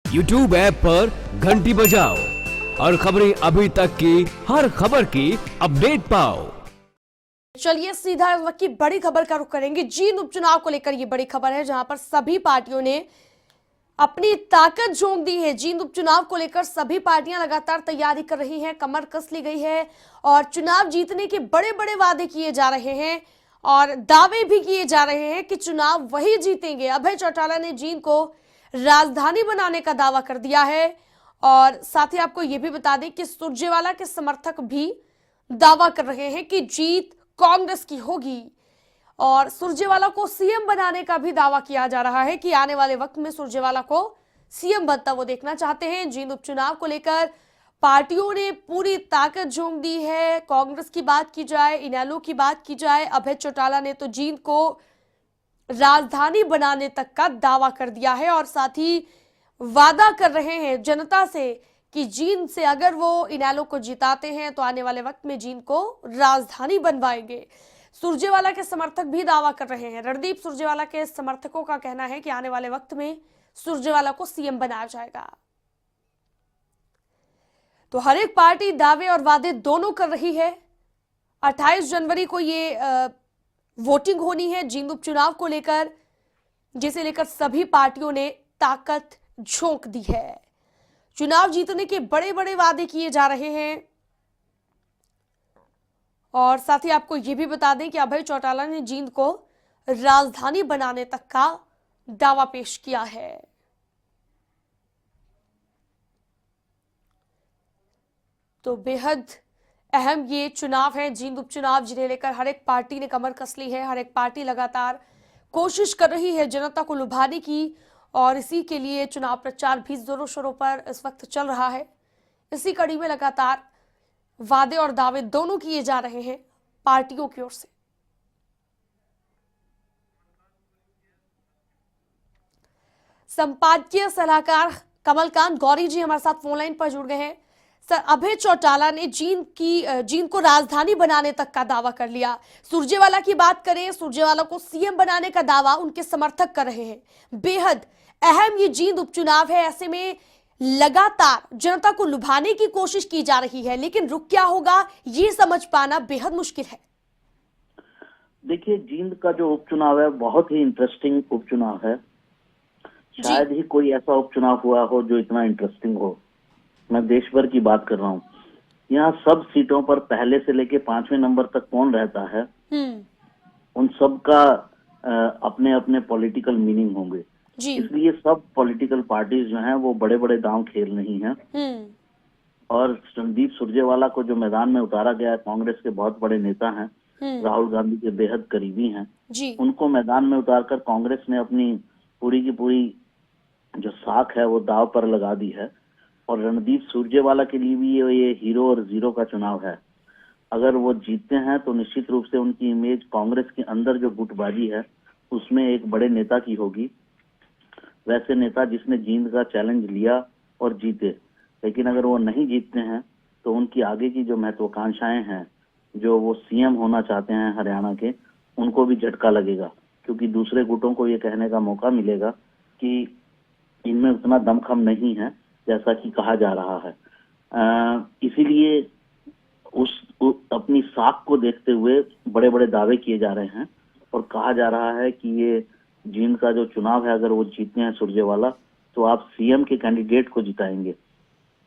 YouTube app पर घंटी बजाओ और खबरें अभी तक की हर खबर की अपडेट पाओ। चलिए सीधा इस वक्त की बड़ी खबर का रुख करेंगे। जींद उपचुनाव को लेकर ये बड़ी खबर है, जहां पर सभी पार्टियों ने अपनी ताकत झोंक दी है। जींद उपचुनाव को लेकर सभी पार्टियां लगातार तैयारी कर रही हैं, कमर कस ली गई है और चुनाव जीतने के बड़े बड़े वादे किए जा रहे हैं और दावे भी किए जा रहे हैं कि चुनाव वही जीतेंगे। अभय चौटाला ने जींद को राजधानी बनाने का दावा कर दिया है और साथ ही आपको यह भी बता दें कि सुरजेवाला के समर्थक भी दावा कर रहे हैं कि जीत कांग्रेस की होगी और सुरजेवाला को सीएम बनाने का भी दावा किया जा रहा है कि आने वाले वक्त में सुरजेवाला को सीएम बनता वो देखना चाहते हैं। जींद उपचुनाव को लेकर पार्टियों ने पूरी ताकत झोंक दी है। कांग्रेस की बात की जाए, इनेलो की बात की जाए, अभय चौटाला ने तो जींद को राजधानी बनाने तक का दावा कर दिया है और साथ ही वादा कर रहे हैं जनता से कि जींद से अगर वो इनेलो को जिताते हैं तो आने वाले वक्त में जींद को राजधानी बनवाएंगे। सुरजेवाला के समर्थक भी दावा कर रहे हैं। रणदीप सुरजेवाला के समर्थकों का कहना है कि आने वाले वक्त में सुरजेवाला को सीएम बनाया जाएगा। तो हर एक पार्टी दावे और वादे दोनों कर रही है। 28 जनवरी को ये वोटिंग होनी है जींद उपचुनाव को लेकर, जिसे लेकर सभी पार्टियों ने ताकत झोंक दी है। चुनाव जीतने के बड़े बड़े वादे किए जा रहे हैं और साथ ही आपको यह भी बता दें कि अभय चौटाला ने जींद को राजधानी बनाने तक का दावा पेश किया है। तो बेहद अहम ये चुनाव है जींद उपचुनाव, जिन्हें लेकर हर एक पार्टी ने कमर कस ली है। हर एक पार्टी लगातार कोशिश कर रही है जनता को लुभाने की और इसी के लिए चुनाव प्रचार भी जोरों शोरों पर इस वक्त चल रहा है। इसी कड़ी में लगातार वादे और दावे दोनों किए जा रहे हैं पार्टियों की ओर से। संपादकीय सलाहकार कमलकांत गौरी जी हमारे साथ फोन लाइन पर जुड़ गए हैं। सर, अभय चौटाला ने जींद को राजधानी बनाने तक का दावा कर लिया। सुरजेवाला की बात करें, सुरजेवाला को सीएम बनाने का दावा उनके समर्थक कर रहे हैं। बेहद अहम ये जींद उपचुनाव है, ऐसे में लगातार जनता को लुभाने की कोशिश की जा रही है, लेकिन रुक क्या होगा ये समझ पाना बेहद मुश्किल है। देखिए, जींद का जो उपचुनाव है बहुत ही इंटरेस्टिंग उपचुनाव है। शायद ही कोई ऐसा उपचुनाव हुआ हो जो इतना इंटरेस्टिंग हो। मैं देश भर की बात कर रहा हूँ। यहाँ सब सीटों पर पहले से लेके 5वें नंबर तक कौन रहता है, उन सब का अपने अपने पॉलिटिकल मीनिंग होंगे। इसलिए सब पॉलिटिकल पार्टीज जो हैं वो बड़े बड़े दांव खेल रही हैं और रणदीप सुरजेवाला को जो मैदान में उतारा गया है, कांग्रेस के बहुत बड़े नेता हैं, राहुल गांधी के बेहद करीबी हैं, उनको मैदान में उतारकर कांग्रेस ने अपनी पूरी की पूरी जो साख है वो दाव पर लगा दी है। और रणदीप सुरजेवाला के लिए भी ये हीरो और जीरो का चुनाव है। अगर वो जीतते हैं तो निश्चित रूप से उनकी इमेज कांग्रेस के अंदर जो गुटबाजी है उसमें एक बड़े नेता की होगी, वैसे नेता जिसने जींद का चैलेंज लिया और जीते। लेकिन अगर वो नहीं जीतते हैं तो उनकी आगे की जो महत्वाकांक्षाएं हैं, जो वो सीएम होना चाहते हैं हरियाणा के, उनको भी झटका लगेगा, क्योंकि दूसरे गुटों को ये कहने का मौका मिलेगा कि इनमें उतना दमखम नहीं है जैसा कि कहा जा रहा है। इसीलिए अपनी साख को देखते हुए बड़े बड़े दावे किए जा रहे हैं और कहा जा रहा है कि ये जींद का जो चुनाव है, अगर वो जीतते हैं सुरजेवाला, तो आप सीएम के कैंडिडेट को जिताएंगे,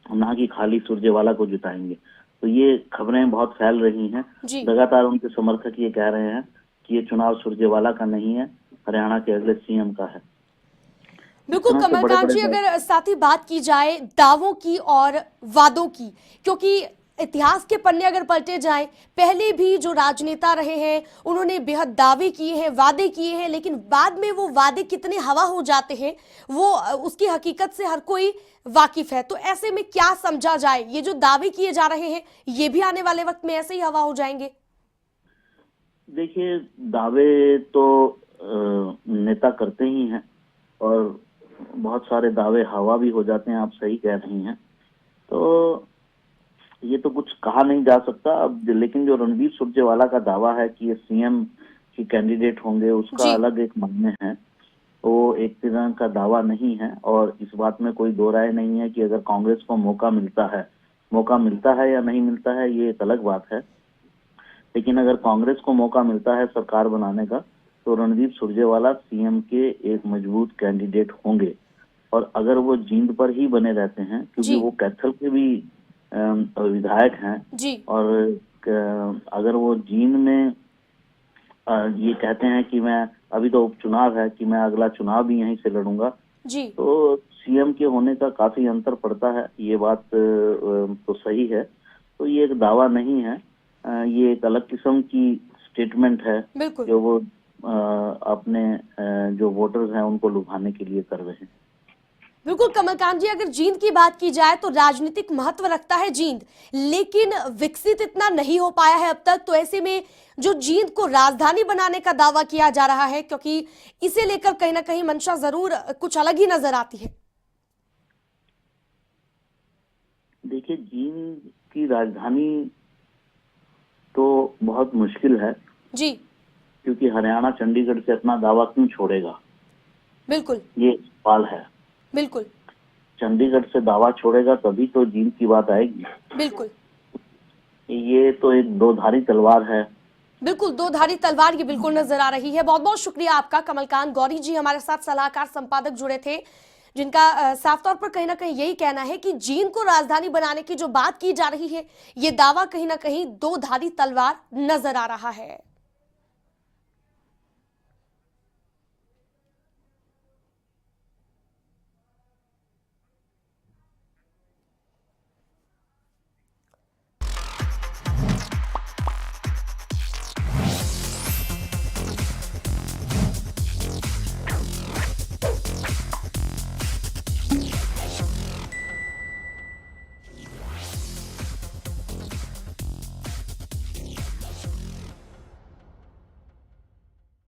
ना कि खाली सुरजेवाला को जिताएंगे। तो ये खबरें बहुत फैल रही हैं। लगातार उनके समर्थक ये कह रहे हैं कि ये चुनाव सुरजेवाला का नहीं है, हरियाणा के अगले सीएम का है। बिल्कुल कमलकांत जी, अगर साथ ही बात की जाए दावों की और वादों की, क्योंकि इतिहास के पन्ने अगर पलटे जाएं, पहले भी जो राजनेता रहे हैं उन्होंने बेहद दावे किए हैं, वादे किए हैं, लेकिन बाद में वो वादे कितने हवा हो जाते हैं वो उसकी हकीकत से हर कोई वाकिफ है। तो ऐसे में क्या समझा जाए, ये जो दावे किए जा रहे हैं ये भी आने वाले वक्त में ऐसे ही हवा हो जाएंगे? देखिए, दावे तो नेता करते ही हैं और बहुत सारे दावे हवा भी हो जाते हैं, आप सही कह रही हैं। तो ये तो कुछ कहा नहीं जा सकता अब, लेकिन जो रणदीप सुरजेवाला का दावा है कि ये सीएम की कैंडिडेट होंगे, उसका अलग एक मायने है। वो एक तरह का दावा नहीं है, और इस बात में कोई दो राय नहीं है कि अगर कांग्रेस को मौका मिलता है या नहीं मिलता है, ये एक अलग बात है। लेकिन अगर कांग्रेस को मौका मिलता है सरकार बनाने का, तो रणदीप सुरजेवाला सीएम के एक मजबूत कैंडिडेट होंगे। और अगर वो जींद पर ही बने रहते हैं, क्योंकि जी। वो कैथल के भी विधायक हैं, जी। और अगर वो जींद में ये कहते हैं कि मैं, अभी तो उपचुनाव है, कि मैं अगला चुनाव भी यहीं से लड़ूंगा, जी। तो सीएम के होने का काफी अंतर पड़ता है। ये बात तो सही है। तो ये एक दावा नहीं है, ये एक अलग किस्म की स्टेटमेंट है बिल्कुल। जो वो अपने जो वोटर्स हैं उनको लुभाने के लिए कर रहे हैं। बिल्कुल कमलकांत जी, अगर जींद की बात की जाए तो राजनीतिक महत्व रखता है जींद, लेकिन विकसित इतना नहीं हो पाया है अब तक। तो ऐसे में जो जींद को राजधानी बनाने का दावा किया जा रहा है, क्योंकि इसे लेकर कहीं ना कहीं मंशा जरूर कुछ अलग ही नजर आती है। देखिए, जींद की राजधानी तो बहुत मुश्किल है जी। क्योंकि हरियाणा चंडीगढ़ से अपना दावा क्यों छोड़ेगा, बिल्कुल। ये सवाल है। बिल्कुल। चंडीगढ़ से दावा छोड़ेगा तभी तो जींद की बात आएगी। बिल्कुल। ये तो एक दो-धारी तलवार है। बिल्कुल दो धारी तलवार ये बिल्कुल नजर आ रही है। बहुत बहुत शुक्रिया आपका कमलकांत गौरी जी, हमारे साथ सलाहकार संपादक जुड़े थे, जिनका साफ तौर पर कहीं ना कहीं यही कहना है कि जींद को राजधानी बनाने की जो बात की जा रही है, ये दावा कहीं ना कहीं दो धारी तलवार नजर आ रहा है।